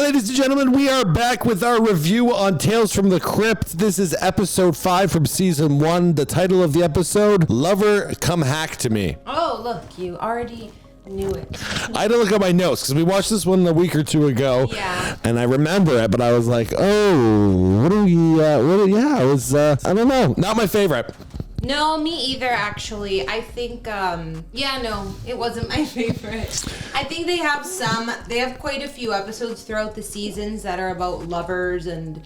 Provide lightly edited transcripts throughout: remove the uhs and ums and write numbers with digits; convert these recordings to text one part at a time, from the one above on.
ladies and gentlemen, we are back with our review on Tales from the Crypt. This is episode 5 from season 1. The title of the episode, Lover Come Hack to Me. Oh, look, you already knew it. I had to look at my notes because we watched this one a week or two ago. Yeah. And I remember it, but I was like, oh, it was, I don't know, not my favorite. No, me either, actually. I think, it wasn't my favorite. I think they have quite a few episodes throughout the seasons that are about lovers and,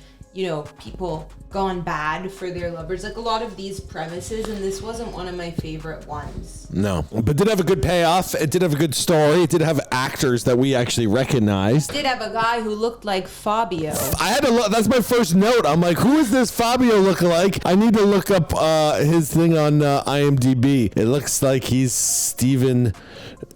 people gone bad for their lovers. Like a lot of these premises, and this wasn't one of my favorite ones. No, but it did have a good payoff. It did have a good story. It did have actors that we actually recognized. It did have a guy who looked like Fabio. I had to look. That's my first note. I'm like, who is this Fabio lookalike? I need to look up his thing on IMDb. It looks like he's Stephen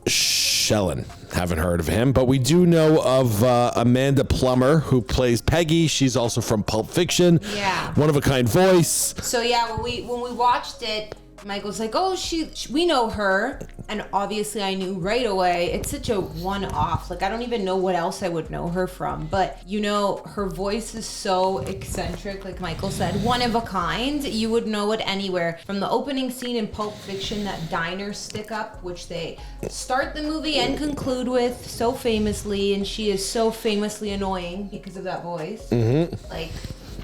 Shellen. Haven't heard of him, but we do know of Amanda Plummer, who plays Peggy. She's also from Pulp Fiction. Yeah. One of a kind voice. So yeah, when we watched it, Michael's like, oh, we know her. And obviously I knew right away. It's such a one-off. Like, I don't even know what else I would know her from. But, her voice is so eccentric. Like Michael said, one of a kind. You would know it anywhere. From the opening scene in Pulp Fiction, that diner stick-up, which they start the movie and conclude with so famously. And she is so famously annoying because of that voice. Mm-hmm.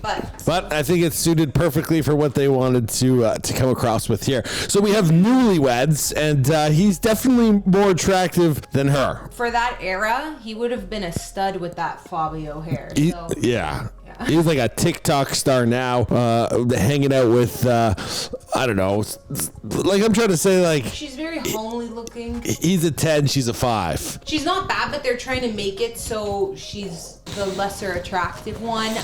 But I think it's suited perfectly for what they wanted to come across with here. So we have newlyweds, and he's definitely more attractive than her. For that era, he would have been a stud with that Fabio hair. Yeah. He's like a TikTok star now, hanging out with, I don't know, like I'm trying to say, like... She's very homely looking. He's a 10, she's a 5. She's not bad, but they're trying to make it so she's the lesser attractive one.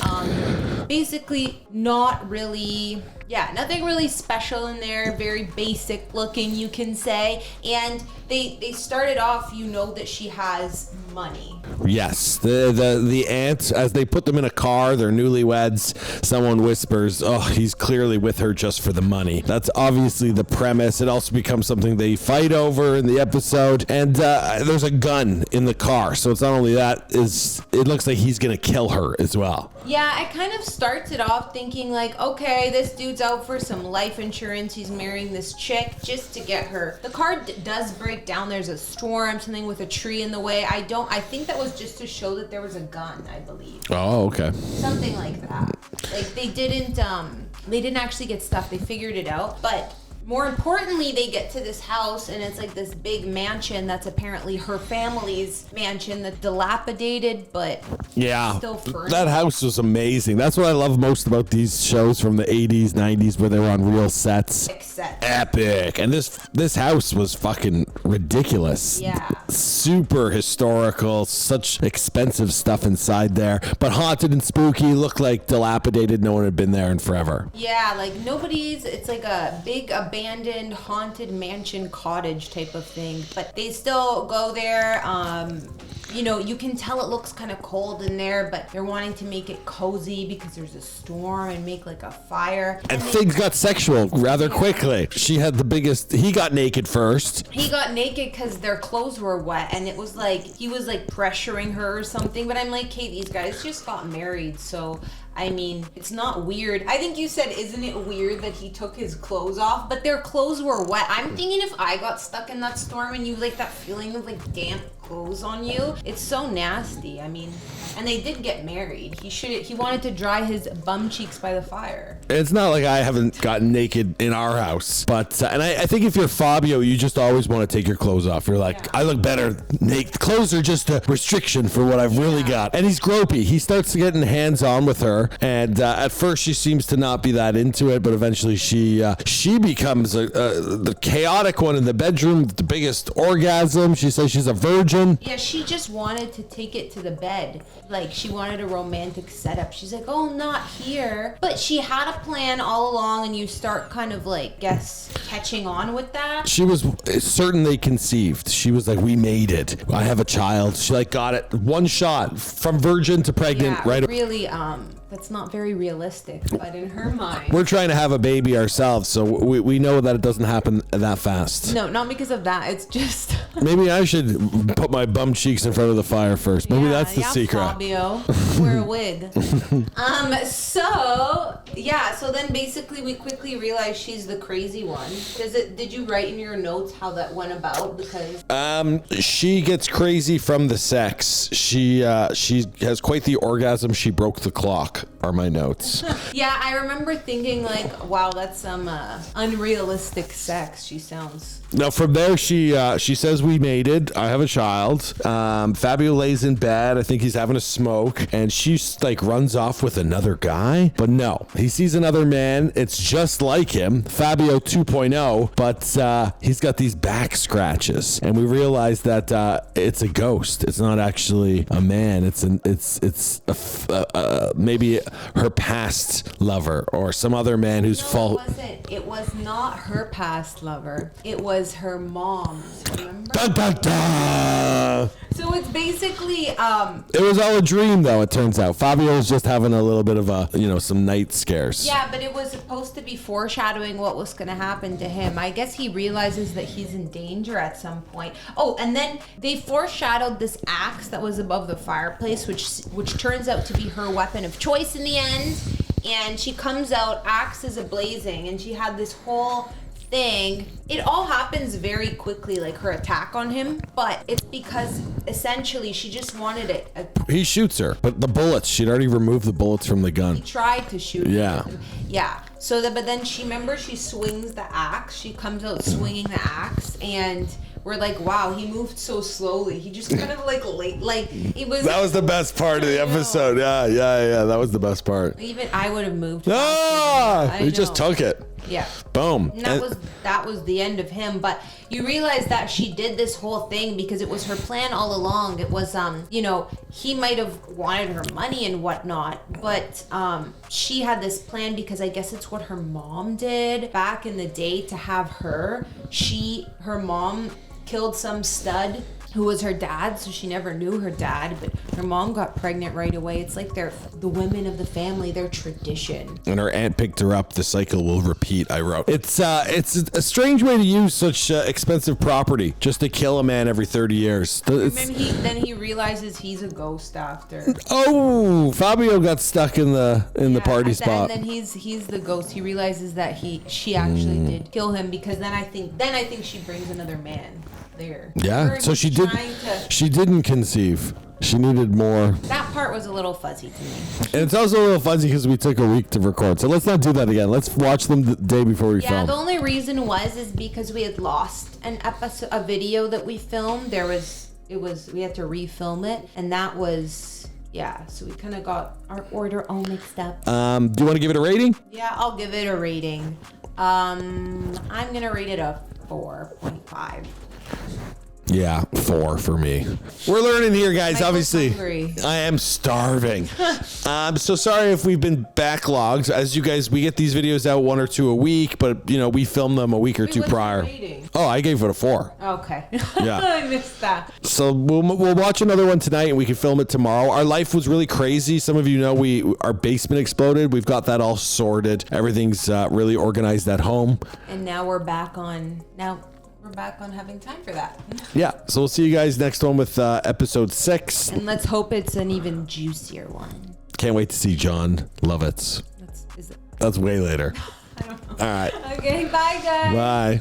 Basically, not really... Yeah, nothing really special in there. Very basic looking, you can say. And they started off, that she has money. Yes, the aunt, as they put them in a car, they're newlyweds. Someone whispers, "Oh, he's clearly with her just for the money." That's obviously the premise. It also becomes something they fight over in the episode. And there's a gun in the car, so it's not only that, it looks like he's gonna kill her as well. Yeah, it kind of starts it off thinking like, okay, this dude's out for some life insurance. He's marrying this chick just to get her. The car does break down. There's a storm, something with a tree in the way. I think that was just to show that there was a gun, I believe. Oh, okay. Something like that. Like they didn't actually get stuff. They figured it out, but more importantly, they get to this house, and it's like this big mansion that's apparently her family's mansion that's dilapidated, but still furnished. That house was amazing. That's what I love most about these shows from the 80s, 90s, where they were on real sets. Epic. And this house was fucking ridiculous. Yeah. Super historical, such expensive stuff inside there, but haunted and spooky, looked like dilapidated. No one had been there in forever. Yeah, like it's like a big abandoned haunted mansion cottage type of thing, but they still go there. You can tell it looks kind of cold in there, but they're wanting to make it cozy because there's a storm and make like a fire. And things got sexual rather quickly. She had he got naked first. He got naked because their clothes were wet, and it was like, he was like pressuring her or something, but I'm like, hey, these guys just got married, so... I mean, it's not weird. I think you said, isn't it weird that he took his clothes off? But their clothes were wet. I'm thinking if I got stuck in that storm and you like that feeling of like damp clothes on you, it's so nasty. I mean, and they did get married. He wanted to dry his bum cheeks by the fire. It's not like I haven't gotten naked in our house, but and I think if you're Fabio, you just always want to take your clothes off. You're like, I look better naked. Clothes are just a restriction for what I've really got. And he's gropey. He starts getting hands on with her. And at first she seems to not be that into it, but eventually she becomes the chaotic one in the bedroom, the biggest orgasm. She says she's a virgin. Yeah, she just wanted to take it to the bed. Like, she wanted a romantic setup. She's like, oh, not here. But she had a plan all along, and you start kind of like, catching on with that. She was certain they conceived. She was like, we made it. I have a child. She got it one shot from virgin to pregnant. Yeah, right. Really, that's not very realistic, but in her mind. We're trying to have a baby ourselves, so we know that it doesn't happen that fast. No, not because of that. It's just... Maybe I should put my bum cheeks in front of the fire first. Maybe that's the secret. Fabio. Wear a wig. So then basically we quickly realize she's the crazy one. Did you write in your notes how that went about? Because she gets crazy from the sex. She has quite the orgasm. She broke the clock, are my notes. Yeah, I remember thinking like, wow, that's some unrealistic sex. She sounds. Now from there, she says we mated. I have a child. Fabio lays in bed. I think he's having a smoke, and she like runs off with another guy. But no, he sees another man. It's just like him, Fabio 2.0, but he's got these back scratches, and we realize that it's a ghost. It's not actually a man. It's maybe her past lover or some other man who's fault. It was not her past lover. It was her mom's. Remember? Dun, dun, dun. So it's basically It was all a dream, though. It turns out Fabio was just having a little bit of some night scares. Yeah, but it was supposed to be foreshadowing what was going to happen to him. I guess he realizes that he's in danger at some point. Oh, and then they foreshadowed this axe that was above the fireplace, which turns out to be her weapon of choice in the end. And she comes out, axe is ablazing, and she had this whole thing. It all happens very quickly, like her attack on him, but it's because essentially she just wanted it. He shoots her, but the bullets, she'd already removed the bullets from the gun. He tried to shoot Yeah. him. Yeah. So but then she swings the axe. She comes out swinging the axe, and we're like, wow, he moved so slowly. He just kind of like it was. That was the best part of the episode. Yeah. That was the best part. Even I would have moved. He just took it. Yeah. Boom. And that was the end of him. But you realize that she did this whole thing because it was her plan all along. It was he might have wanted her money and whatnot, but she had this plan because I guess it's what her mom did back in the day to have her. Her mom killed some stud who was her dad, so she never knew her dad, but her mom got pregnant right away. It's like they're the women of the family, their tradition. And her aunt picked her up. The cycle will repeat, I wrote. It's a strange way to use such expensive property just to kill a man every 30 years. Then he realizes he's a ghost after. Oh, Fabio got stuck in the party spot. And then he's the ghost. He realizes that she actually did kill him because then I think she brings another man there. Yeah, so she didn't conceive. She needed more. That part was a little fuzzy to me. And it's also a little fuzzy because we took a week to record. So let's not do that again. Let's watch them the day before we film. Yeah, the only reason is because we had lost a video that we filmed. We had to refilm it, and that was so we kind of got our order all mixed up. Do you want to give it a rating? Yeah, I'll give it a rating. I'm gonna rate it a 4.5. Yeah, 4 for me. We're learning here, guys. Michael's obviously, hungry. I am starving. I'm so sorry if we've been backlogged. As you guys, we get these videos out 1 or 2 a week, but we film them a week or two what's prior. your rating? Oh, I gave it a 4. Okay. Yeah. I missed that. So we'll watch another one tonight, and we can film it tomorrow. Our life was really crazy. Some of you know our basement exploded. We've got that all sorted. Everything's really organized at home. And now we're back on having time for that. Yeah. So we'll see you guys next one with episode 6. And let's hope it's an even juicier one. Can't wait to see John Lovitz. That's way later. I don't know. All right. Okay, bye guys. Bye.